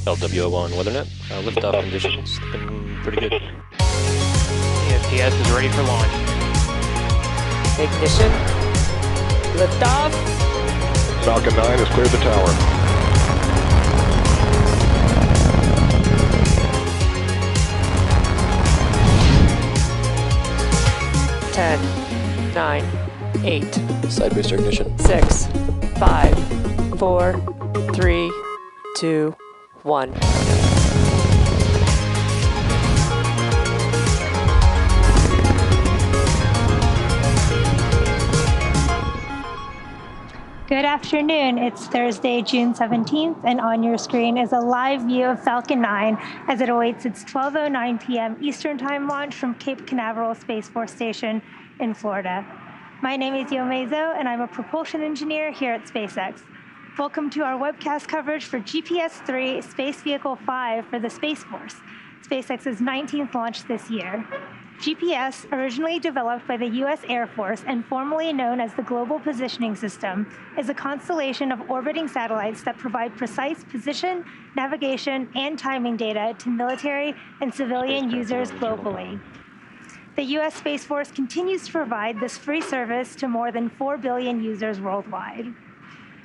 LWO1 WeatherNet. Liftoff conditions looking pretty good. ESPS is ready for launch. Ignition. Liftoff. Falcon 9 has cleared the tower. Ten, 9, 8. Side booster ignition. 6, 5, 4, 3, 2, 1. Good afternoon. It's Thursday, June 17th, and on your screen is a live view of Falcon 9 as it awaits its 12:09 p.m. Eastern Time launch from Cape Canaveral Space Force Station in Florida. My name is Yo Mezo, and I'm a propulsion engineer here at SpaceX. Welcome to our webcast coverage for GPS-3 Space Vehicle 5 for the Space Force, SpaceX's 19th launch this year. GPS, originally developed by the U.S. Air Force and formerly known as the Global Positioning System, is a constellation of orbiting satellites that provide precise position, navigation, and timing data to military and civilian users globally. The U.S. Space Force continues to provide this free service to more than 4 billion users worldwide.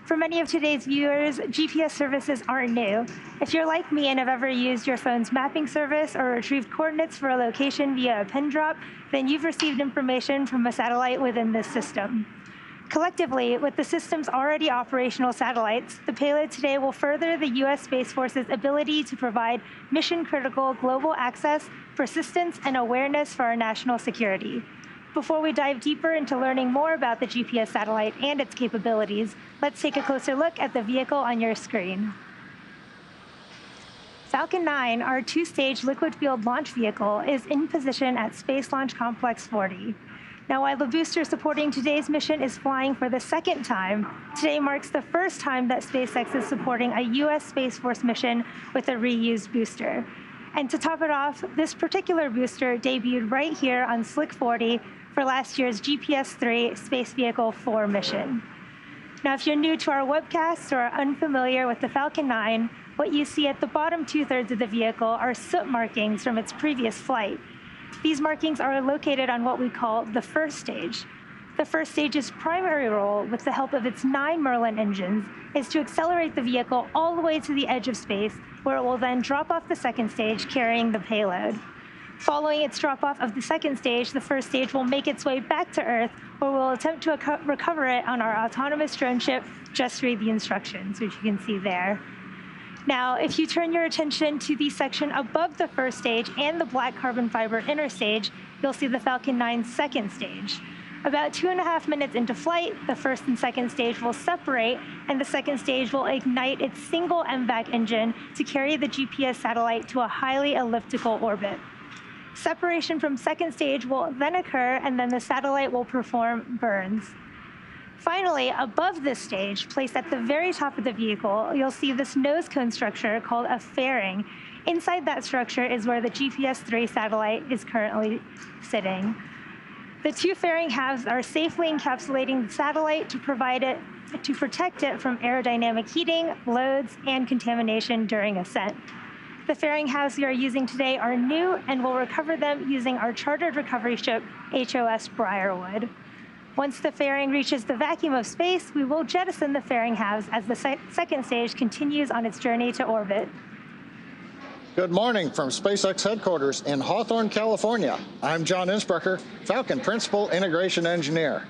For many of today's viewers, GPS services aren't new. If you're like me and have ever used your phone's mapping service or retrieved coordinates for a location via a pin drop, then you've received information from a satellite within this system. Collectively, with the system's already operational satellites, the payload today will further the U.S. Space Force's ability to provide mission-critical global access, persistence, and awareness for our national security. Before we dive deeper into learning more about the GPS satellite and its capabilities, let's take a closer look at the vehicle on your screen. Falcon 9, our two-stage liquid-fueled launch vehicle, is in position at Space Launch Complex 40. Now, while the booster supporting today's mission is flying for the second time, today marks the first time that SpaceX is supporting a U.S. Space Force mission with a reused booster. And to top it off, this particular booster debuted right here on Slick 40 for last year's GPS-3 Space Vehicle 4 mission. Now, if you're new to our webcast or are unfamiliar with the Falcon 9, what you see at the bottom two-thirds of the vehicle are soot markings from its previous flight. These markings are located on what we call the first stage. The first stage's primary role, with the help of its 9 Merlin engines, is to accelerate the vehicle all the way to the edge of space, where it will then drop off the second stage carrying the payload. Following its drop-off of the second stage, the first stage will make its way back to Earth, where we'll attempt to recover it on our autonomous drone ship, Just Read the Instructions, which you can see there. Now, if you turn your attention to the section above the first stage and the black carbon fiber inner stage, you'll see the Falcon 9's second stage. About 2.5 minutes into flight, the first and second stage will separate, and the second stage will ignite its single MVAC engine to carry the GPS satellite to a highly elliptical orbit. Separation from second stage will then occur, and then the satellite will perform burns. Finally, above this stage, placed at the very top of the vehicle, you'll see this nose cone structure called a fairing. Inside that structure is where the GPS-3 satellite is currently sitting. The two fairing halves are safely encapsulating the satellite to protect it from aerodynamic heating, loads, and contamination during ascent. The fairing halves we are using today are new, and we'll recover them using our chartered recovery ship, HOS Briarwood. Once the fairing reaches the vacuum of space, we will jettison the fairing halves as the second stage continues on its journey to orbit. Good morning from SpaceX headquarters in Hawthorne, California. I'm John Innsbrucker, Falcon Principal Integration Engineer.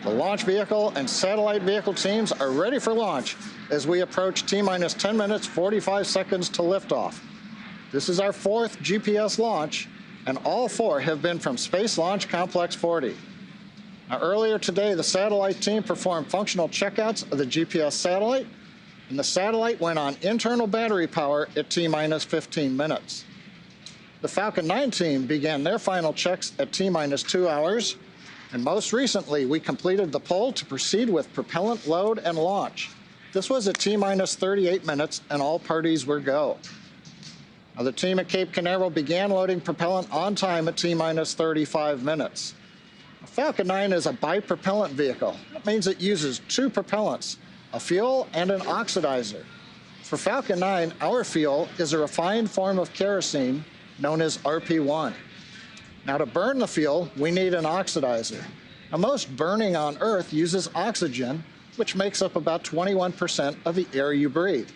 The launch vehicle and satellite vehicle teams are ready for launch as we approach T-minus 10 minutes, 45 seconds to liftoff. This is our 4th GPS launch, and all 4 have been from Space Launch Complex 40. Now, earlier today, the satellite team performed functional checkouts of the GPS satellite, and the satellite went on internal battery power at T-minus 15 minutes. The Falcon 9 team began their final checks at T-minus 2 hours, and most recently, we completed the poll to proceed with propellant load and launch. This was at T-minus 38 minutes, and all parties were go. Now, the team at Cape Canaveral began loading propellant on time at T-minus 35 minutes. Falcon 9 is a bipropellant vehicle. That means it uses 2 propellants, a fuel and an oxidizer. For Falcon 9, our fuel is a refined form of kerosene known as RP1. Now, to burn the fuel, we need an oxidizer. Now, most burning on Earth uses oxygen, which makes up about 21% of the air you breathe.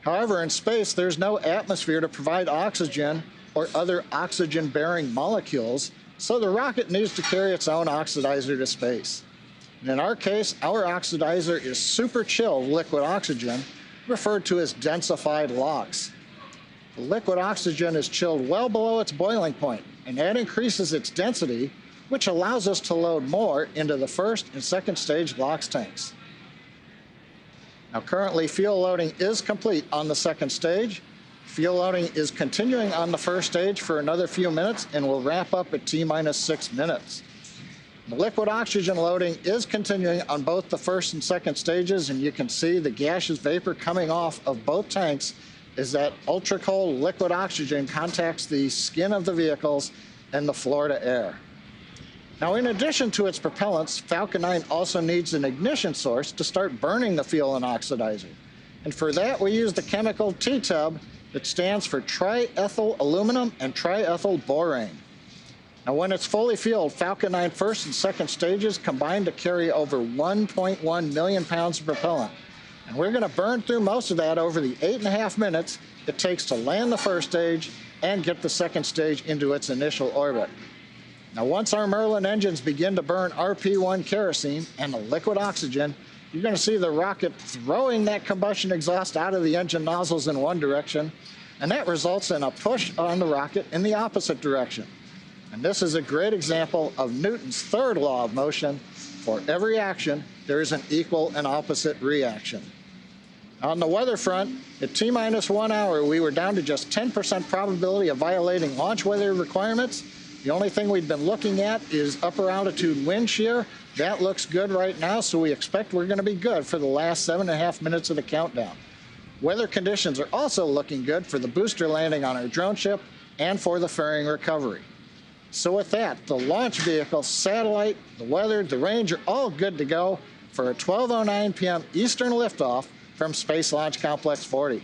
However, in space, there's no atmosphere to provide oxygen or other oxygen-bearing molecules, so the rocket needs to carry its own oxidizer to space. And in our case, our oxidizer is super chilled liquid oxygen, referred to as densified LOX. The liquid oxygen is chilled well below its boiling point, and that increases its density, which allows us to load more into the first and second stage LOX tanks. Now, currently, fuel loading is complete on the second stage. Fuel loading is continuing on the first stage for another few minutes and will wrap up at T-minus 6 minutes. The liquid oxygen loading is continuing on both the first and second stages, and you can see the gaseous vapor coming off of both tanks as that ultra-cold liquid oxygen contacts the skin of the vehicles and the floor to air. Now, in addition to its propellants, Falcon 9 also needs an ignition source to start burning the fuel and oxidizer. And for that, we use the chemical T-tub that stands for triethyl aluminum and triethyl borane. Now, when it's fully fueled, Falcon 9 first and second stages combine to carry over 1.1 million pounds of propellant. And we're going to burn through most of that over the 8.5 minutes it takes to land the first stage and get the second stage into its initial orbit. Now, once our Merlin engines begin to burn RP1 kerosene and the liquid oxygen, you're going to see the rocket throwing that combustion exhaust out of the engine nozzles in one direction, and that results in a push on the rocket in the opposite direction. And this is a great example of Newton's third law of motion. For every action, there is an equal and opposite reaction. On the weather front, at T-minus 1 hour, we were down to just 10% probability of violating launch weather requirements. The only thing we've been looking at is upper altitude wind shear. That looks good right now, so we expect we're going to be good for the last 7.5 minutes of the countdown. Weather conditions are also looking good for the booster landing on our drone ship and for the fairing recovery. So with that, the launch vehicle, satellite, the weather, the range are all good to go for a 12:09 p.m. Eastern liftoff from Space Launch Complex 40.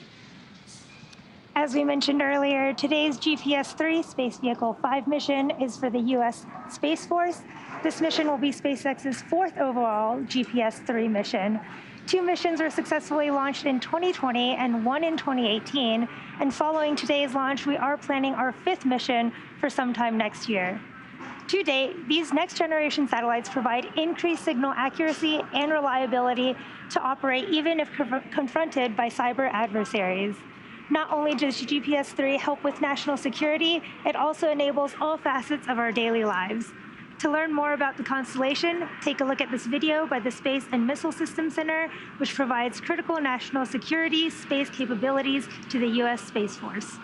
As we mentioned earlier, today's GPS-3 Space Vehicle 5 mission is for the U.S. Space Force. This mission will be SpaceX's 4th overall GPS-3 mission. 2 missions were successfully launched in 2020 and 1 in 2018. And following today's launch, we are planning our 5th mission for sometime next year. To date, these next-generation satellites provide increased signal accuracy and reliability to operate even if confronted by cyber adversaries. Not only does GPS-3 help with national security, it also enables all facets of our daily lives. To learn more about the constellation, take a look at this video by the Space and Missile Systems Center, which provides critical national security space capabilities to the U.S. Space Force.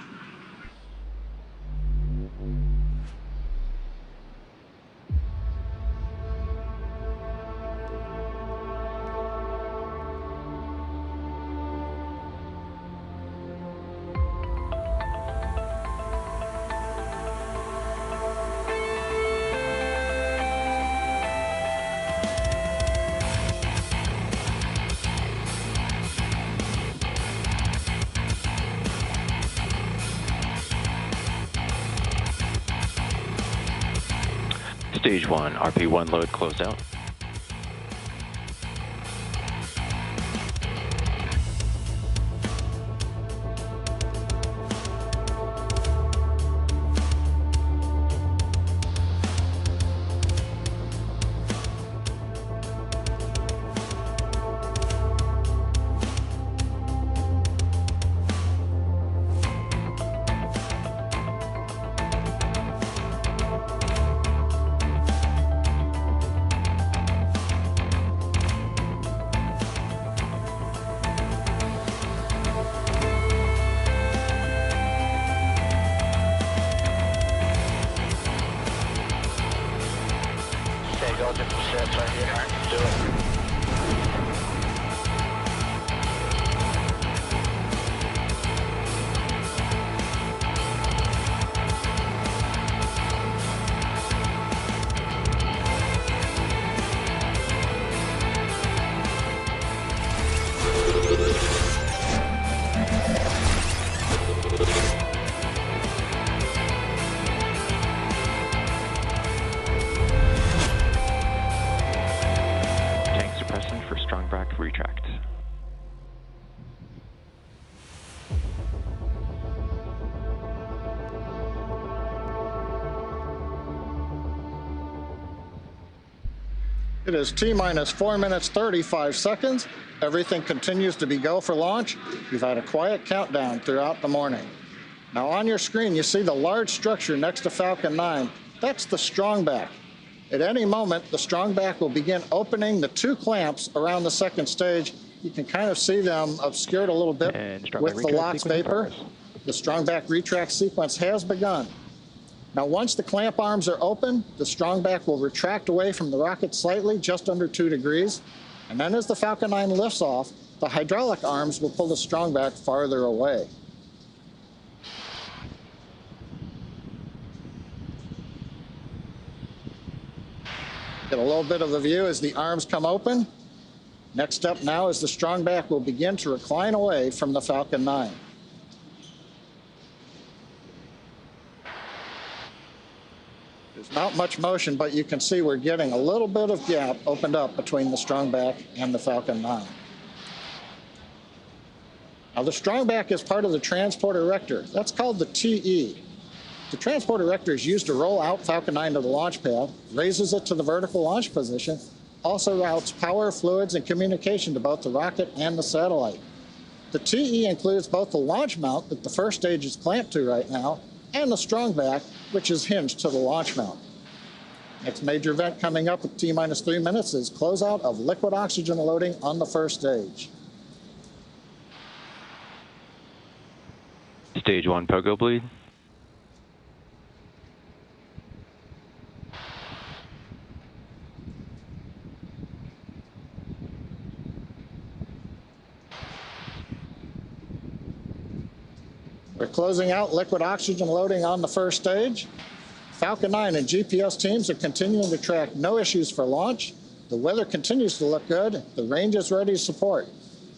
Stage 1, RP1 load closed out. retract. It is T-minus 4 minutes, 35 seconds. Everything continues to be go for launch. We've had a quiet countdown throughout the morning. Now on your screen, you see the large structure next to Falcon 9. That's the strongback. At any moment, the strongback will begin opening the 2 clamps around the second stage. You can kind of see them obscured a little bit with the LOX vapor. The strongback retract sequence has begun. Now, once the clamp arms are open, the strongback will retract away from the rocket slightly, just under 2 degrees. And then as the Falcon 9 lifts off, the hydraulic arms will pull the strongback farther away. Get a little bit of a view as the arms come open. Next up now is the strongback will begin to recline away from the Falcon 9. There's not much motion, but you can see we're getting a little bit of gap opened up between the strongback and the Falcon 9. Now, the strongback is part of the transport erector. That's called the TE. The transport erector is used to roll out Falcon 9 to the launch pad, raises it to the vertical launch position, also routes power, fluids, and communication to both the rocket and the satellite. The TE includes both the launch mount that the first stage is clamped to right now, and the strongback, which is hinged to the launch mount. Next major event coming up at T-minus 3 minutes is closeout of liquid oxygen loading on the first stage. Stage 1 pogo bleed. We're closing out liquid oxygen loading on the first stage. Falcon 9 and GPS teams are continuing to track no issues for launch. The weather continues to look good. The range is ready to support.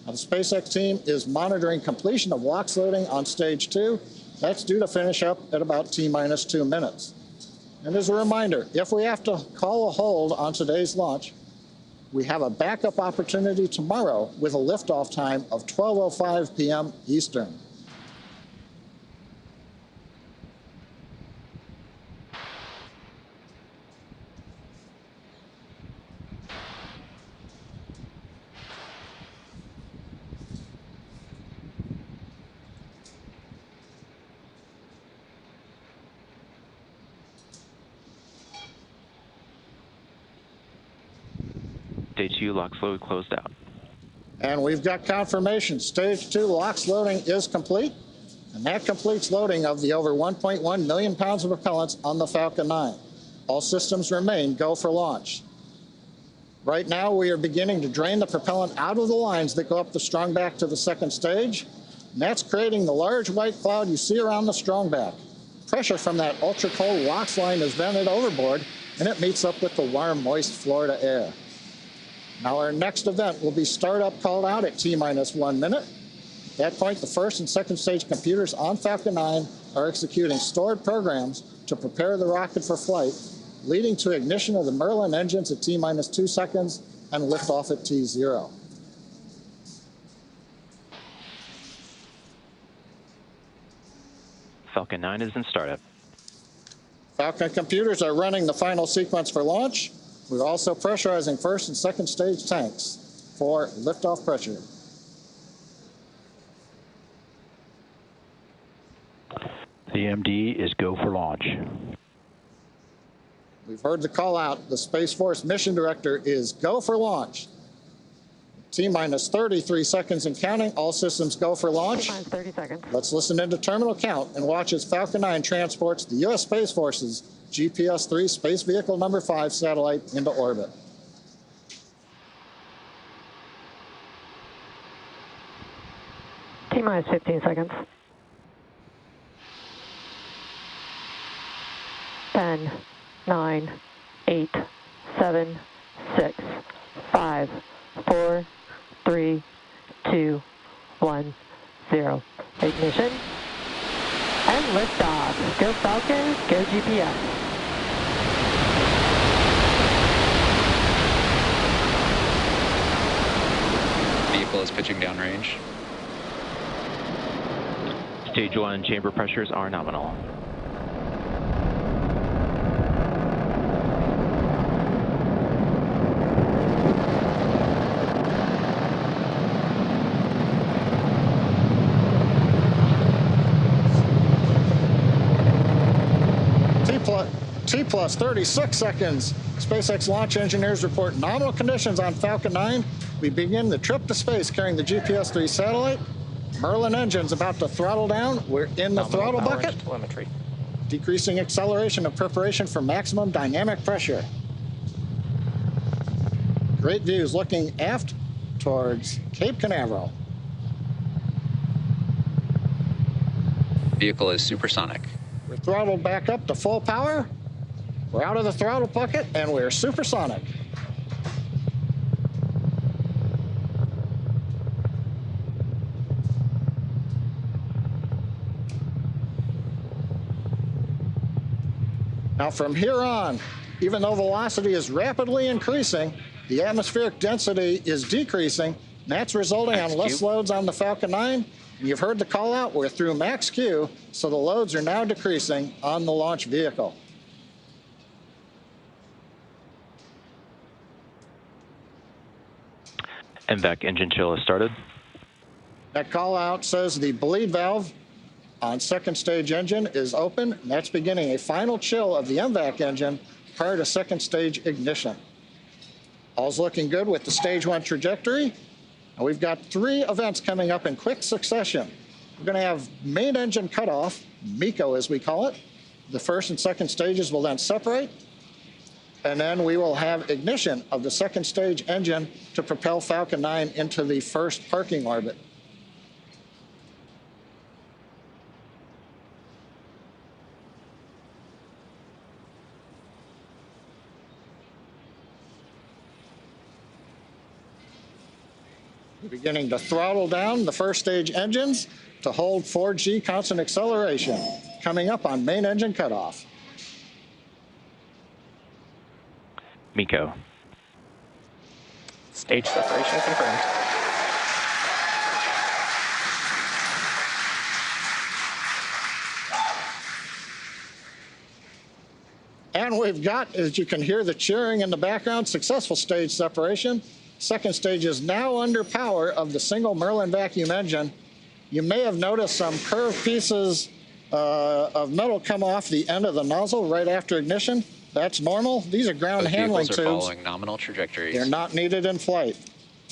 Now, the SpaceX team is monitoring completion of LOX loading on stage 2. That's due to finish up at about T-minus 2 minutes. And as a reminder, if we have to call a hold on today's launch, we have a backup opportunity tomorrow with a liftoff time of 12:05 p.m. Eastern. Stage 2 LOX load closed out. And we've got confirmation. Stage 2 LOX loading is complete. And that completes loading of the over 1.1 million pounds of propellants on the Falcon 9. All systems remain go for launch. Right now, we are beginning to drain the propellant out of the lines that go up the strongback to the second stage. And that's creating the large white cloud you see around the strongback. Pressure from that ultra-cold LOX line is vented overboard, and it meets up with the warm, moist Florida air. Now, our next event will be startup called out at T-minus 1 minute. At that point, the first and second stage computers on Falcon 9 are executing stored programs to prepare the rocket for flight, leading to ignition of the Merlin engines at T-minus 2 seconds and liftoff at T0. Falcon 9 is in startup. Falcon computers are running the final sequence for launch. We're also pressurizing first and second stage tanks for liftoff pressure. The MD is go for launch. We've heard the call out. The Space Force mission director is go for launch. T-minus 33 seconds and counting. All systems go for launch. T-minus 30 seconds. Let's listen into terminal count and watch as Falcon 9 transports the U.S. Space Force's GPS-3 Space Vehicle number 5 satellite into orbit. T-minus 15 seconds. 10, 9, 8, 7, 6, 5, 4, 3, 2, 1, 0. Ignition. And liftoff. Go Falcon, go GPS. vehicle is pitching downrange. Stage 1 chamber pressures are nominal. T plus 36 seconds. SpaceX launch engineers report nominal conditions on Falcon 9. We begin the trip to space carrying the GPS-3 satellite. Merlin engine's about to throttle down. We're in the throttle bucket. Telemetry. Decreasing acceleration of preparation for maximum dynamic pressure. Great views looking aft towards Cape Canaveral. Vehicle is supersonic. We're throttled back up to full power. We're out of the throttle bucket, and we're supersonic. Now, from here on, even though velocity is rapidly increasing, the atmospheric density is decreasing. And that's resulting on less loads on the Falcon 9. And you've heard the call out. We're through max Q, so the loads are now decreasing on the launch vehicle. MVAC engine chill has started. That call out says the bleed valve on second stage engine is open, and that's beginning a final chill of the MVAC engine prior to second stage ignition. All's looking good with the stage 1 trajectory. And we've got 3 events coming up in quick succession. We're going to have main engine cutoff, MECO as we call it. The first and second stages will then separate. And then we will have ignition of the second stage engine to propel Falcon 9 into the first parking orbit. We're beginning to throttle down the first stage engines to hold 4G constant acceleration, coming up on main engine cutoff. MECO. Stage separation confirmed. And we've got, as you can hear the cheering in the background, successful stage separation. Second stage is now under power of the single Merlin vacuum engine. You may have noticed some curved pieces of metal come off the end of the nozzle right after ignition. That's normal. These are ground handling tubes. Following nominal trajectories. They're not needed in flight.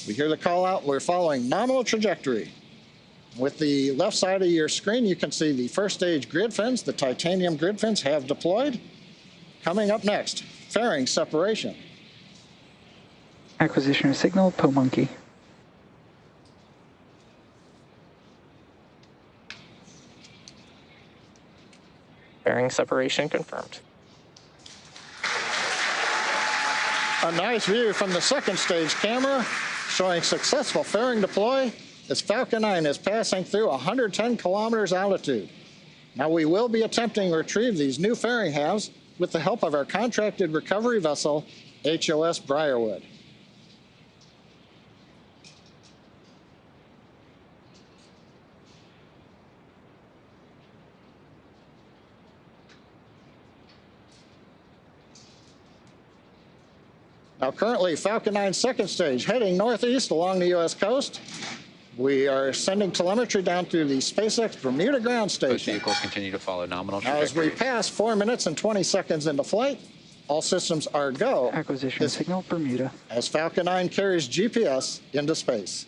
We hear the call out. We're following nominal trajectory. With the left side of your screen, you can see the first stage grid fins. The titanium grid fins have deployed. Coming up next, fairing separation. Acquisition of signal, PoMonkey. Fairing separation confirmed. A nice view from the second stage camera showing successful fairing deploy as Falcon 9 is passing through 110 kilometers altitude. Now we will be attempting to retrieve these new fairing halves with the help of our contracted recovery vessel, HOS Briarwood. Now currently Falcon 9 second stage heading northeast along the U.S. coast. We are sending telemetry down through the SpaceX Bermuda ground station. Both vehicles continue to follow nominal trajectory. Now as we pass 4 minutes and 20 seconds into flight, all systems are go. Acquisition signal Bermuda. As Falcon 9 carries GPS into space.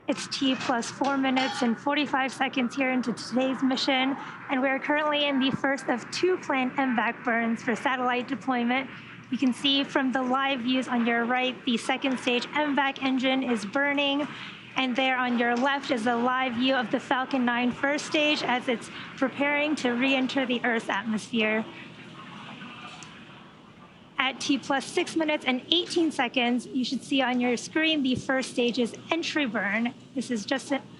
It's T plus 4 minutes and 45 seconds here into today's mission, and we're currently in the first of 2 planned MVAC burns for satellite deployment. You can see from the live views on your right, the second stage MVAC engine is burning, and there on your left is a live view of the Falcon 9 first stage as it's preparing to re-enter the Earth's atmosphere. At T plus 6 minutes and 18 seconds, you should see on your screen the first stage's entry burn. This is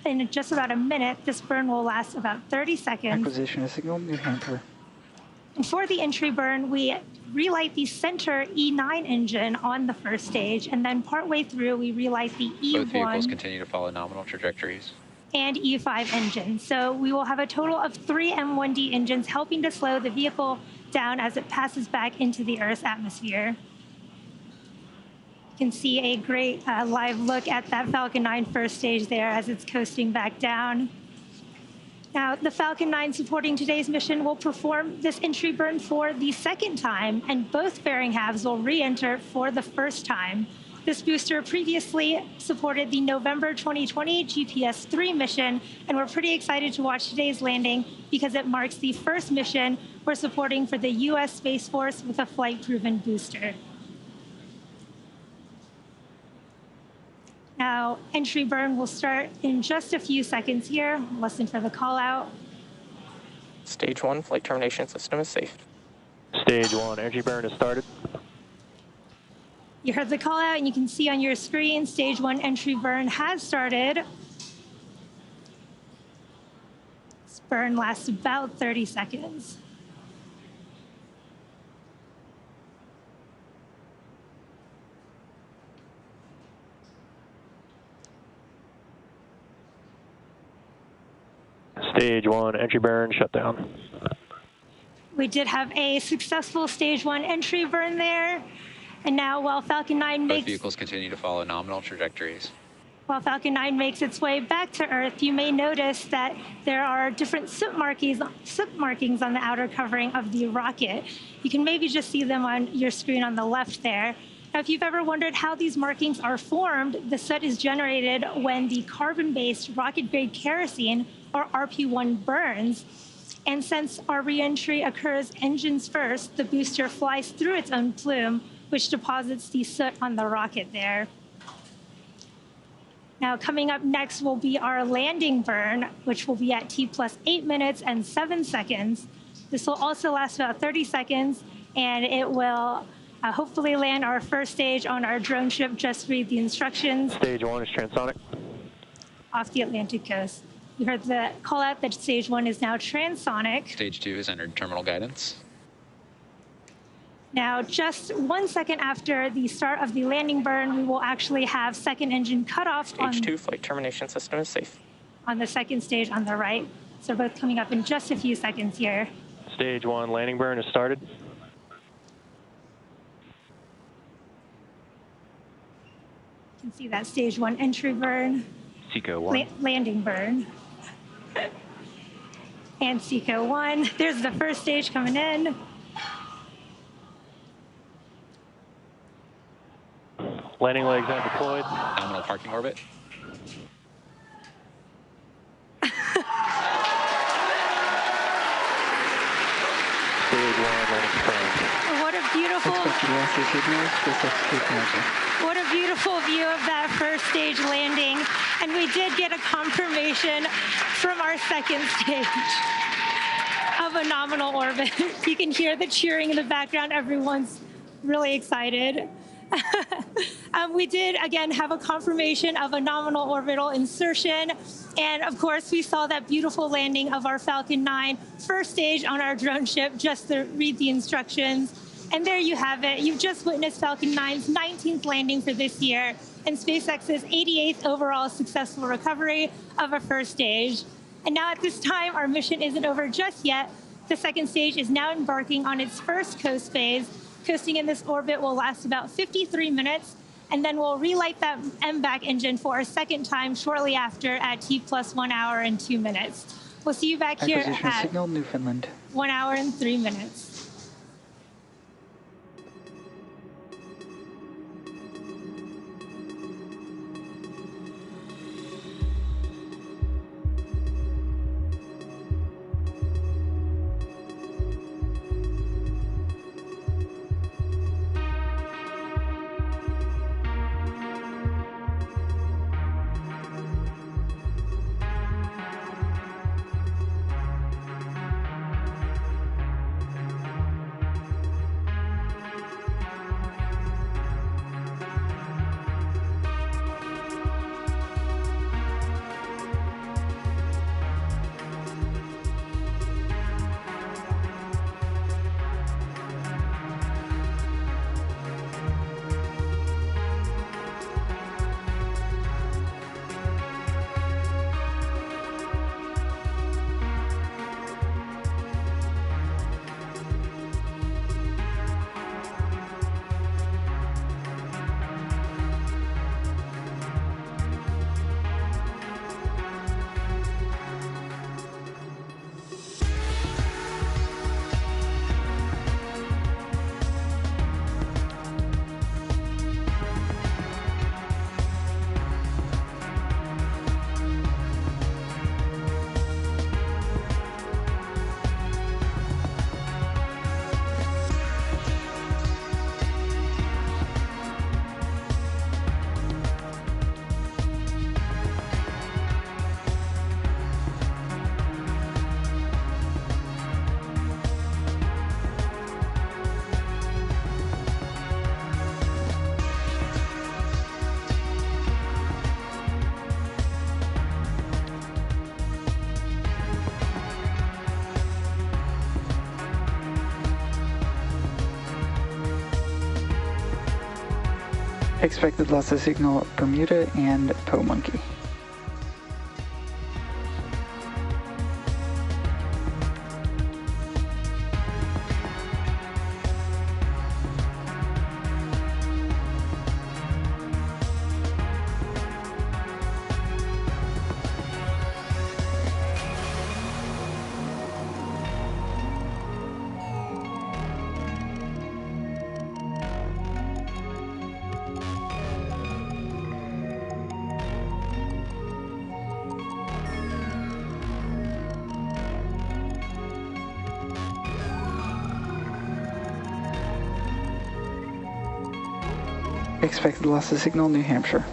in just about a minute. This burn will last about 30 seconds. Acquisition of signal, new handler. And for the entry burn, we relight the center E9 engine on the first stage, and then partway through, we relight the E1. Both vehicles continue to follow nominal trajectories. And E5 engines. So we will have a total of 3 M1D engines helping to slow the vehicle down as it passes back into the Earth's atmosphere. You can see a great live look at that Falcon 9 first stage there as it's coasting back down. Now, the Falcon 9 supporting today's mission will perform this entry burn for the second time, and both fairing halves will re-enter for the first time. This booster previously supported the November 2020 GPS-3 mission, and we're pretty excited to watch today's landing because it marks the first mission we're supporting for the U.S. Space Force with a flight-proven booster. Now, entry burn will start in just a few seconds here. Listen for the call out. Stage 1, flight termination system is safe. Stage 1, entry burn has started. You heard the call out, and you can see on your screen, stage 1 entry burn has started. This burn lasts about 30 seconds. Stage 1, entry burn, shutdown. We did have a successful stage 1 entry burn there. And now, while Falcon 9 Both vehicles continue to follow nominal trajectories. While Falcon 9 makes its way back to Earth, you may notice that there are different soot markings on the outer covering of the rocket. You can maybe just see them on your screen on the left there. Now, if you've ever wondered how these markings are formed, the soot is generated when the carbon-based rocket-grade kerosene, or RP1, burns. And since our reentry occurs engines first, the booster flies through its own plume, which deposits the soot on the rocket there. Now, coming up next will be our landing burn, which will be at T plus 8 minutes and 7 seconds. This will also last about 30 seconds, and it will hopefully land our first stage on our drone ship. Just read the instructions. Stage 1 is transonic. Off the Atlantic coast. You heard the call out that stage 1 is now transonic. Stage 2 has entered terminal guidance. Now, just 1 second after the start of the landing burn, we will actually have second engine cutoff. Stage 2, flight termination system is safe. On the second stage on the right. So both coming up in just a few seconds here. Stage 1, landing burn has started. You can see that stage 1 entry burn. SECO 1. Landing burn. And SECO 1. There's the first stage coming in. Landing legs are deployed. Nominal parking orbit. Stage 1, landing confirmed. What a beautiful view of that first stage landing. And we did get a confirmation from our second stage of a nominal orbit. You can hear the cheering in the background. Everyone's really excited. We did, again, have a confirmation of a nominal orbital insertion. And, of course, we saw that beautiful landing of our Falcon 9 first stage on our drone ship, just to read the instructions. And there you have it. You've just witnessed Falcon 9's 19th landing for this year and SpaceX's 88th overall successful recovery of a first stage. And now at this time, our mission isn't over just yet. The second stage is now embarking on its first coast phase. Coasting in this orbit will last about 53 minutes, and then we'll relight that MVAC engine for a second time shortly after at T plus 1 hour and 2 minutes. We'll see you back here at signal, Newfoundland. 1 hour and 3 minutes. Expected loss of signal Bermuda and Poe Monkey. Expected loss of signal New Hampshire.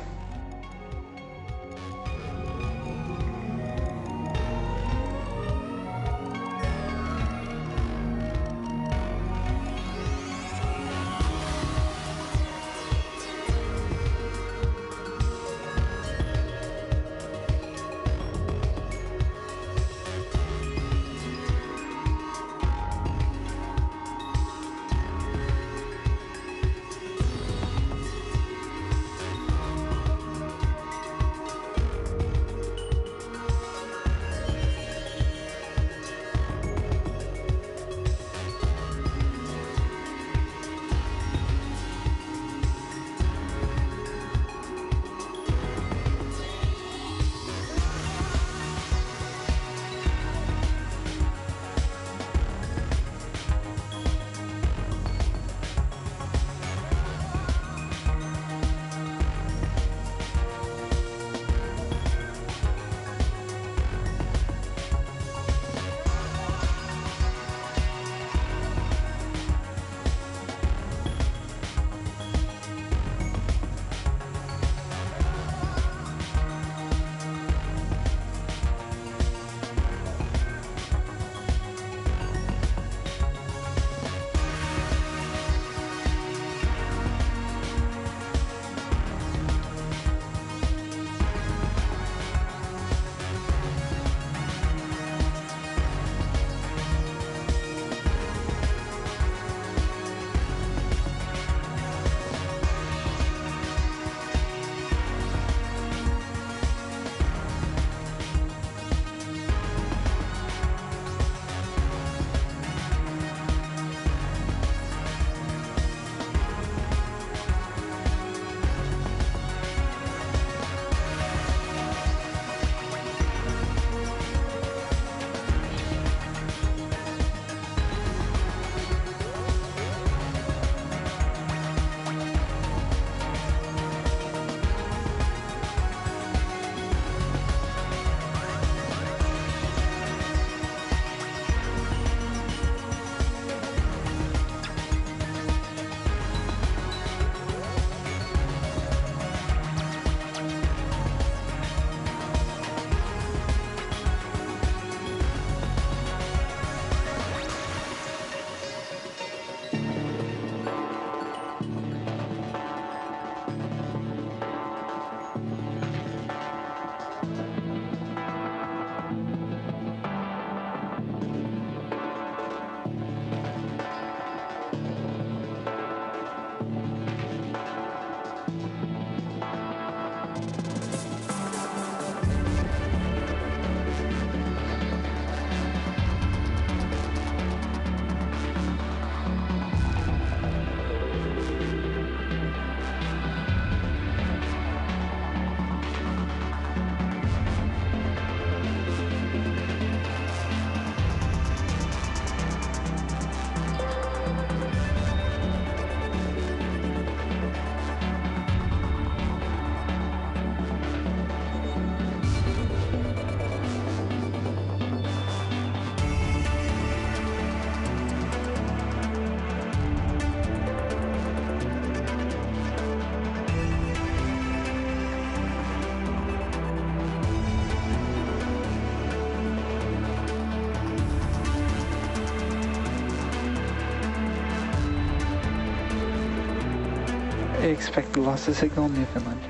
Expected loss of signal Newfoundland.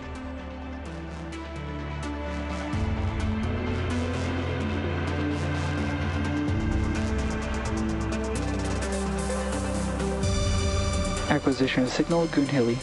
Acquisition of signal Goonhilly.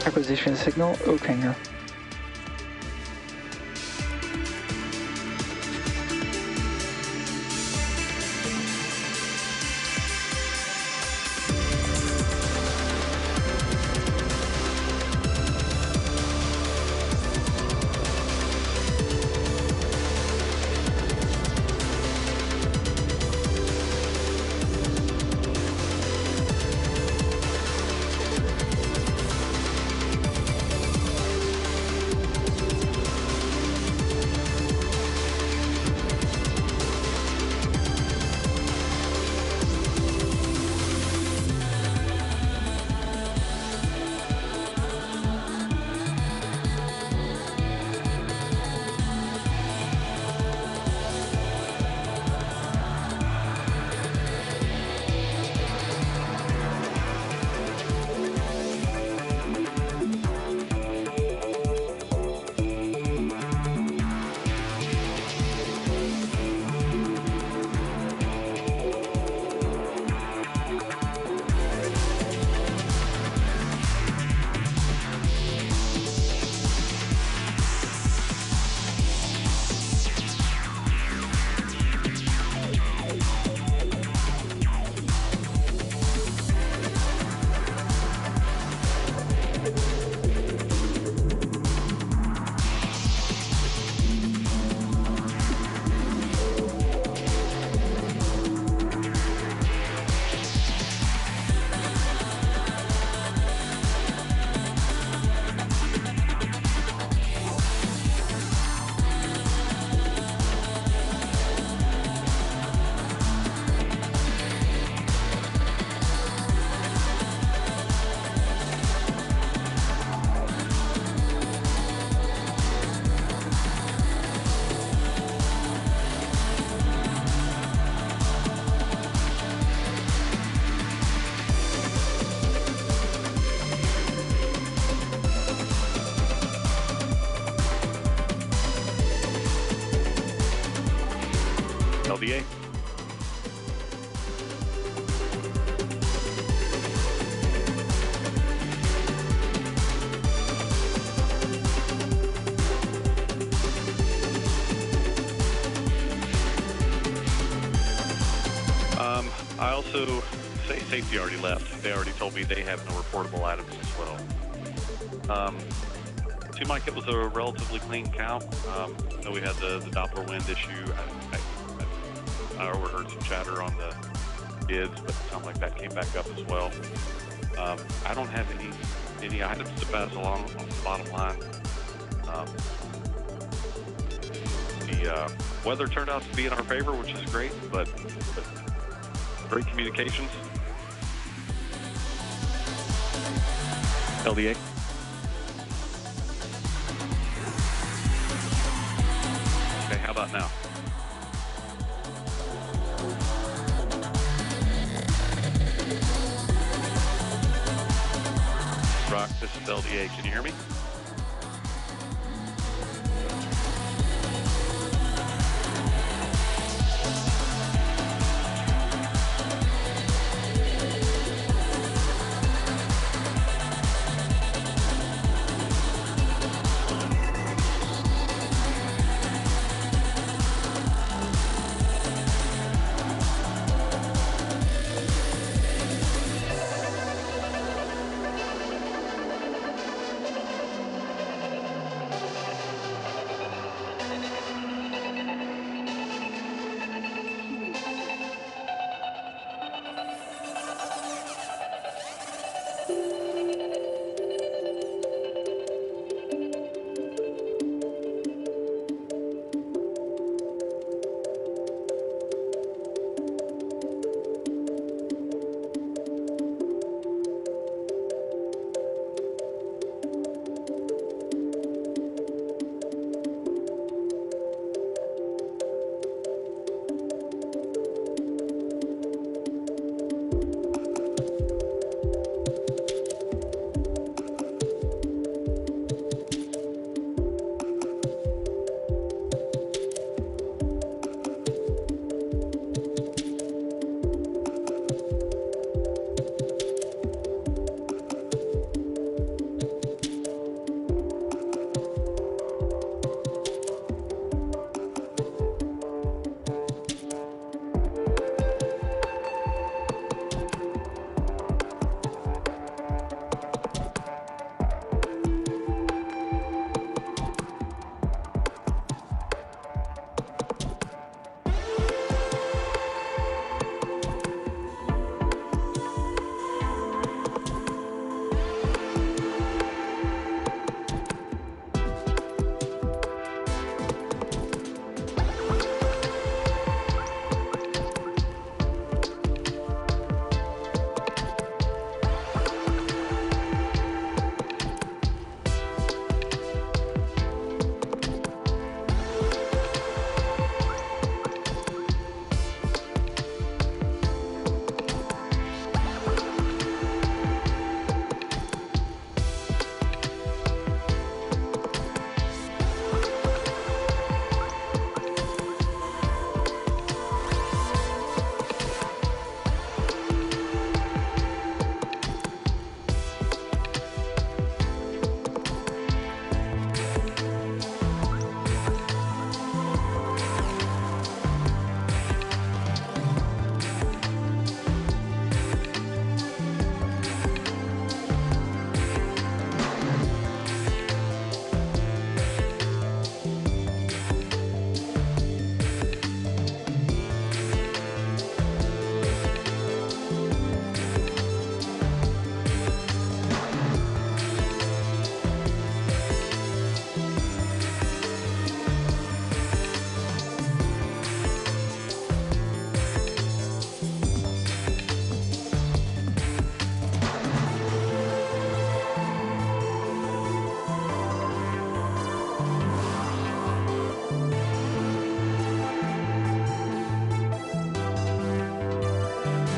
Acquisition signal, Oak Hangar. LDA. I also say safety already left. They already told me they have no reportable items as well. To Mike, it was a relatively clean count. Though we had the Doppler wind issue. I overheard some chatter on the bids, but it sounded like that came back up as well. I don't have any items to pass along on the bottom line. The weather turned out to be in our favor, which is great, but great communications. LDA. Okay, how about now? Rock, this is LDA. Can you hear me?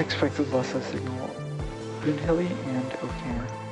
Expected loss of signal Boonhilly and O'Connor.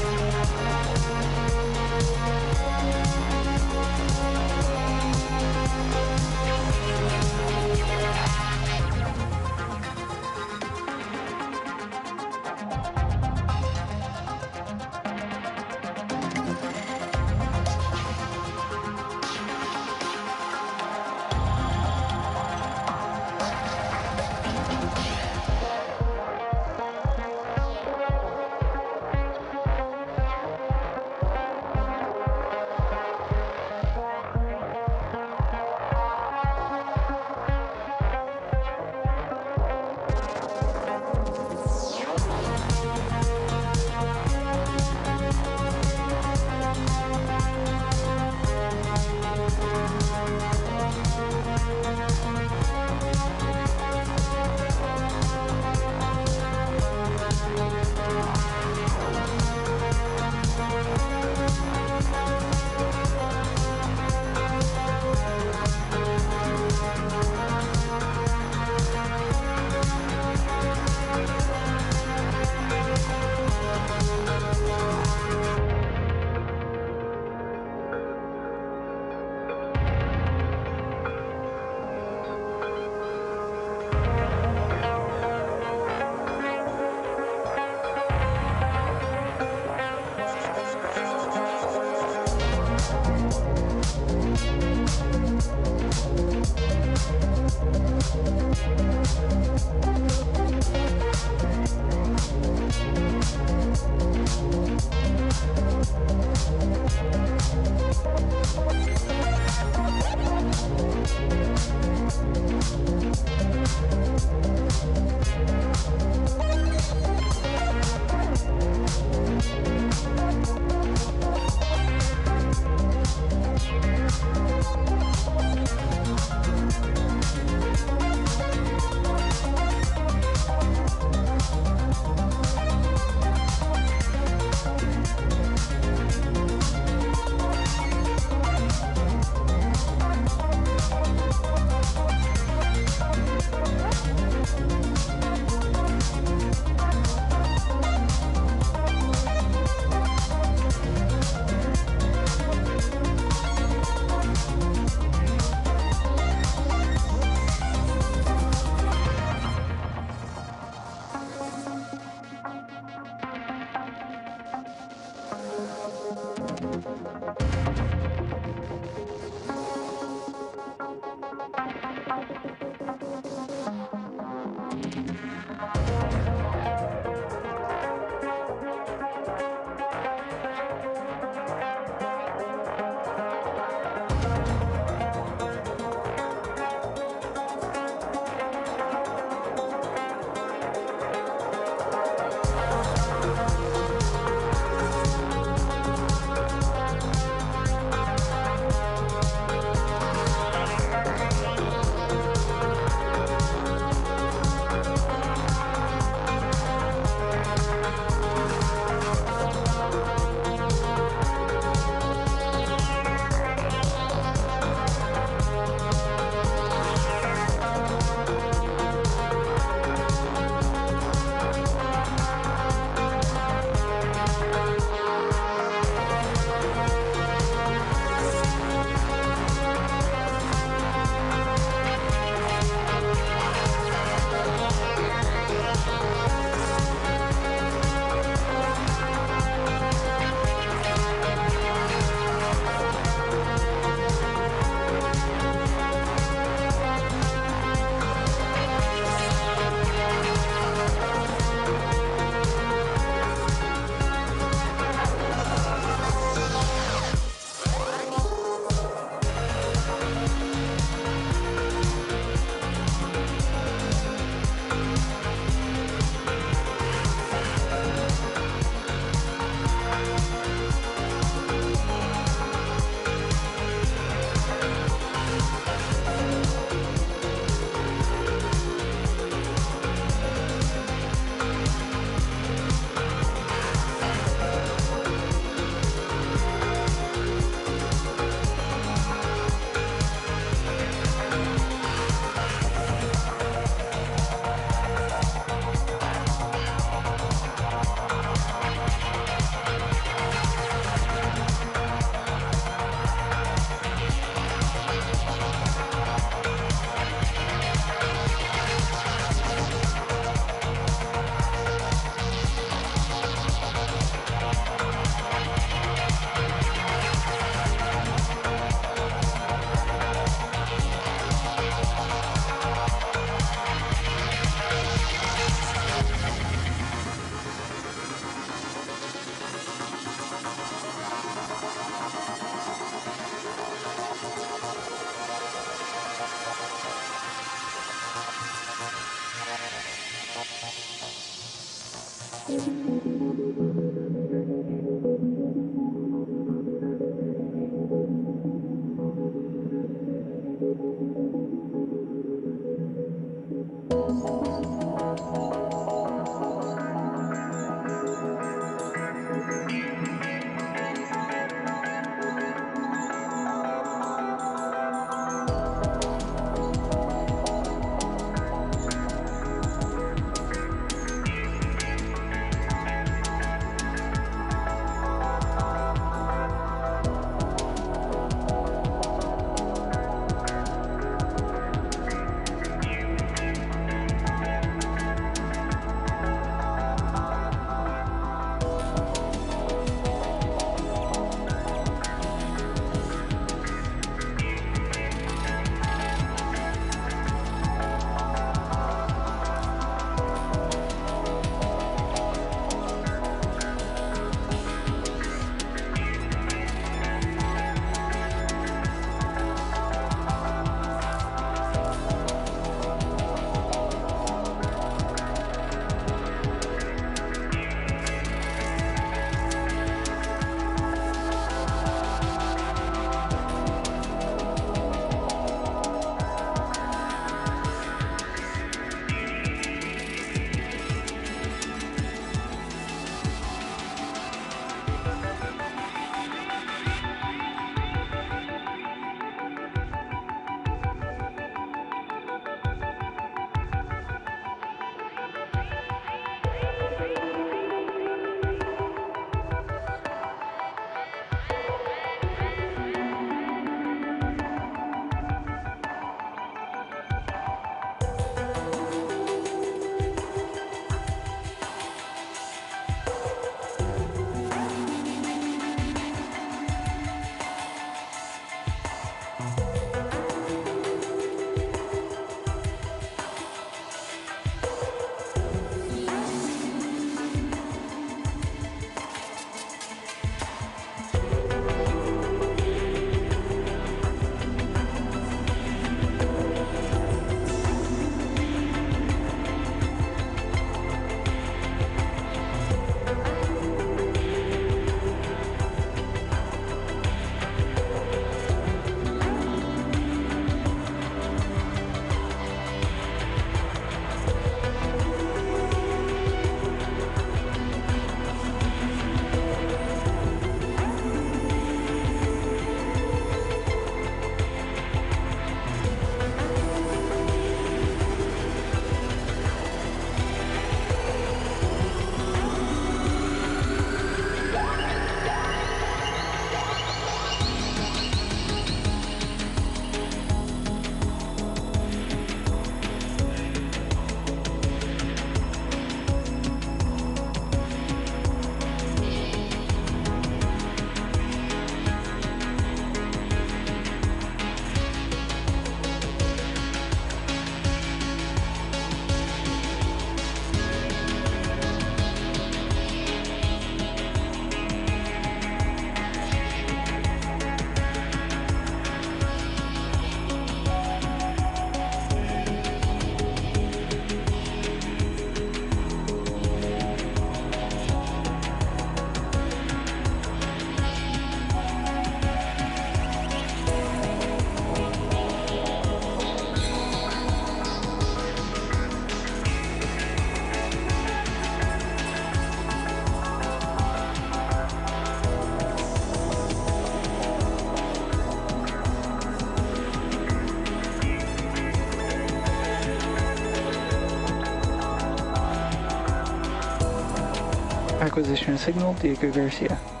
Acquisition signal, Diego Garcia.